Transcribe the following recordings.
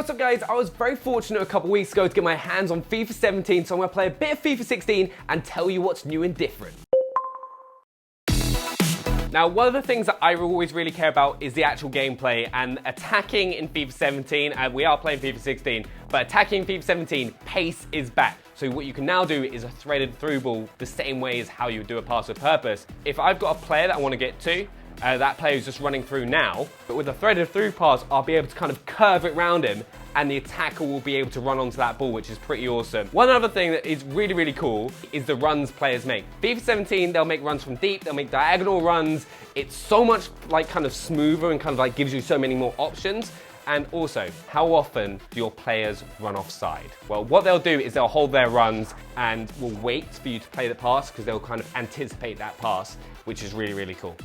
what's up guys? I was very fortunate a couple weeks ago to get my hands on FIFA 17, so I'm going to play a bit of FIFA 16 and tell you what's new and different. Now, one of the things that I always really care about is the actual gameplay, and attacking in FIFA 17, and we are playing FIFA 16, but attacking in FIFA 17, pace is back. So what you can now do is a threaded through ball the same way as how you would do a pass with purpose. If I've got a player that I want to get to, that player is just running through now, but with a threaded through pass, I'll be able to kind of curve it round him, and the attacker will be able to run onto that ball, which is pretty awesome. One other thing that is really, really cool is the runs players make. FIFA 17, they'll make runs from deep, they'll make diagonal runs. It's so much like kind of smoother and kind of like gives you so many more options. And also, how often do your players run offside? Well, what they'll do is they'll hold their runs and will wait for you to play the pass because they'll kind of anticipate that pass, which is really, really cool.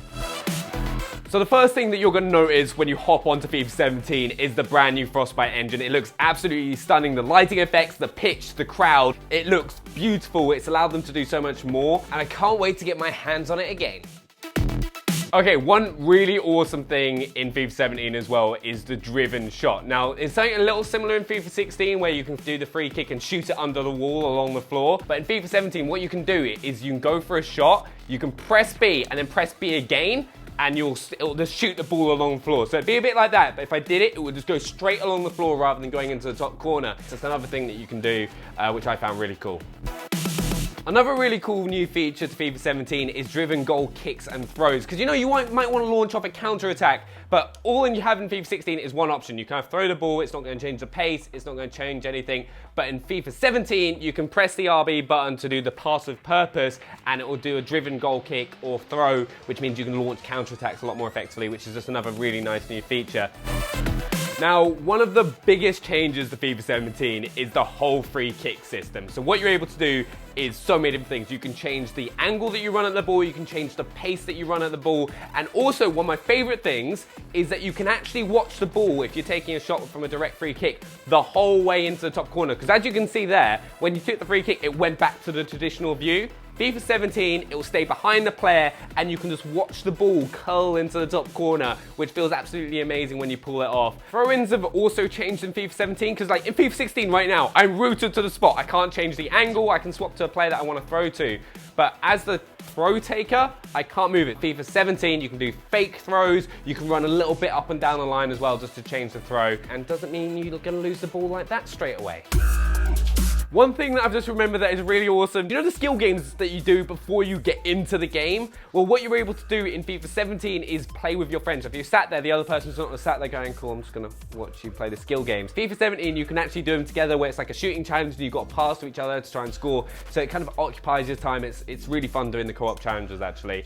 So the first thing that you're going to notice when you hop onto FIFA 17 is the brand new Frostbite engine. It looks absolutely stunning. The lighting effects, the pitch, the crowd, it looks beautiful. It's allowed them to do so much more, and I can't wait to get my hands on it again. Okay, one really awesome thing in FIFA 17 as well is the driven shot. Now, it's something a little similar in FIFA 16 where you can do the free kick and shoot it under the wall along the floor. But in FIFA 17, what you can do is you can go for a shot, you can press B and then press B again, and it'll just shoot the ball along the floor. So it'd be a bit like that, but if I did it, it would just go straight along the floor rather than going into the top corner. So that's another thing that you can do, which I found really cool. Another really cool new feature to FIFA 17 is driven goal kicks and throws. Because you know, you might want to launch off a counter attack, but all you have in FIFA 16 is one option. You kind of throw the ball, it's not going to change the pace, it's not going to change anything. But in FIFA 17, you can press the RB button to do the pass with purpose, and it will do a driven goal kick or throw, which means you can launch counter attacks a lot more effectively, which is just another really nice new feature. Now, one of the biggest changes to FIFA 17 is the whole free kick system. So what you're able to do is so many different things. You can change the angle that you run at the ball, you can change the pace that you run at the ball, and also one of my favorite things is that you can actually watch the ball if you're taking a shot from a direct free kick the whole way into the top corner. Because as you can see there, when you took the free kick, it went back to the traditional view. FIFA 17, it will stay behind the player and you can just watch the ball curl into the top corner, which feels absolutely amazing when you pull it off. Throw-ins have also changed in FIFA 17 because like in FIFA 16 right now, I'm rooted to the spot. I can't change the angle, I can swap to a player that I want to throw to. But as the throw taker, I can't move it. FIFA 17, you can do fake throws, you can run a little bit up and down the line as well just to change the throw, and doesn't mean you're going to lose the ball like that straight away. One thing that I've just remembered that is really awesome, you know the skill games that you do before you get into the game? Well, what you're able to do in FIFA 17 is play with your friends. If you're sat there, the other person's not sat there going, cool, I'm just gonna watch you play the skill games. FIFA 17, you can actually do them together where it's like a shooting challenge and you've got to pass to each other to try and score. So it kind of occupies your time. It's really fun doing the co-op challenges actually.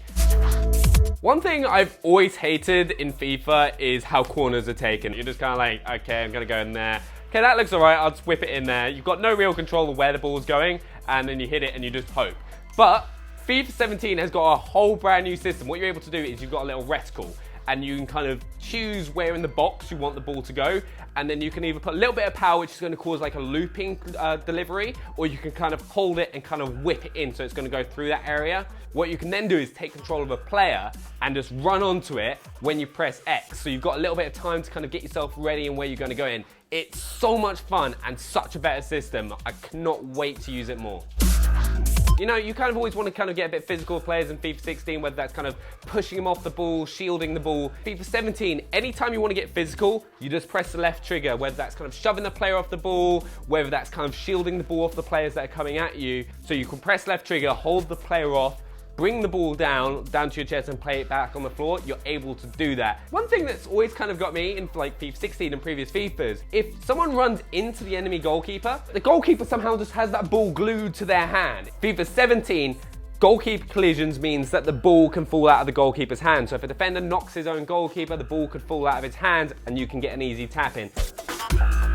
One thing I've always hated in FIFA is how corners are taken. You're just kind of like, okay, I'm gonna go in there. Okay, that looks all right, I'll just whip it in there. You've got no real control of where the ball's going, and then you hit it and you just hope. But FIFA 17 has got a whole brand new system. What you're able to do is you've got a little reticle, and you can kind of choose where in the box you want the ball to go, and then you can either put a little bit of power, which is going to cause like a looping delivery, or you can kind of hold it and kind of whip it in, so it's going to go through that area. What you can then do is take control of a player and just run onto it when you press X. So you've got a little bit of time to kind of get yourself ready and where you're going to go in. It's so much fun and such a better system. I cannot wait to use it more. You know, you kind of always want to kind of get a bit physical with players in FIFA 16, whether that's kind of pushing them off the ball, shielding the ball. FIFA 17, anytime you want to get physical, you just press the left trigger, whether that's kind of shoving the player off the ball, whether that's kind of shielding the ball off the players that are coming at you. So you can press left trigger, hold the player off, bring the ball down to your chest and play it back on the floor. You're able to do that. One thing that's always kind of got me in like FIFA 16 and previous FIFAs, if someone runs into the enemy goalkeeper, the goalkeeper somehow just has that ball glued to their hand. FIFA 17, goalkeeper collisions means that the ball can fall out of the goalkeeper's hand. So if a defender knocks his own goalkeeper, the ball could fall out of his hand and you can get an easy tap in.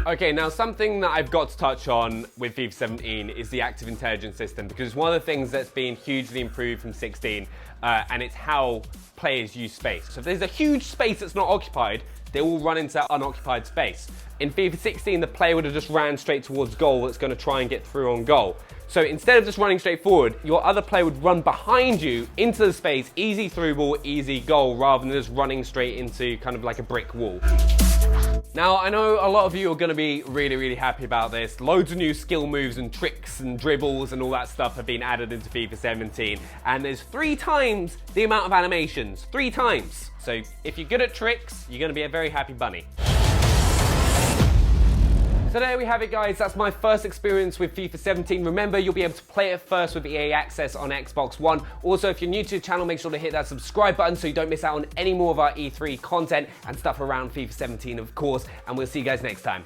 Okay, now something that I've got to touch on with FIFA 17 is the active intelligence system, because it's one of the things that's been hugely improved from 16, and it's how players use space. So if there's a huge space that's not occupied, they will run into that unoccupied space. In FIFA 16, the player would have just ran straight towards goal that's going to try and get through on goal. So instead of just running straight forward, your other player would run behind you into the space, easy through ball, easy goal, rather than just running straight into kind of like a brick wall. Now, I know a lot of you are going to be really happy about this. Loads of new skill moves and tricks and dribbles and all that stuff have been added into FIFA 17. And there's 3 times the amount of animations. 3 times. So if you're good at tricks, you're going to be a very happy bunny. So there we have it, guys. That's my first experience with FIFA 17. Remember, you'll be able to play it first with EA Access on Xbox One. Also, if you're new to the channel, make sure to hit that subscribe button so you don't miss out on any more of our E3 content and stuff around FIFA 17, of course. And we'll see you guys next time.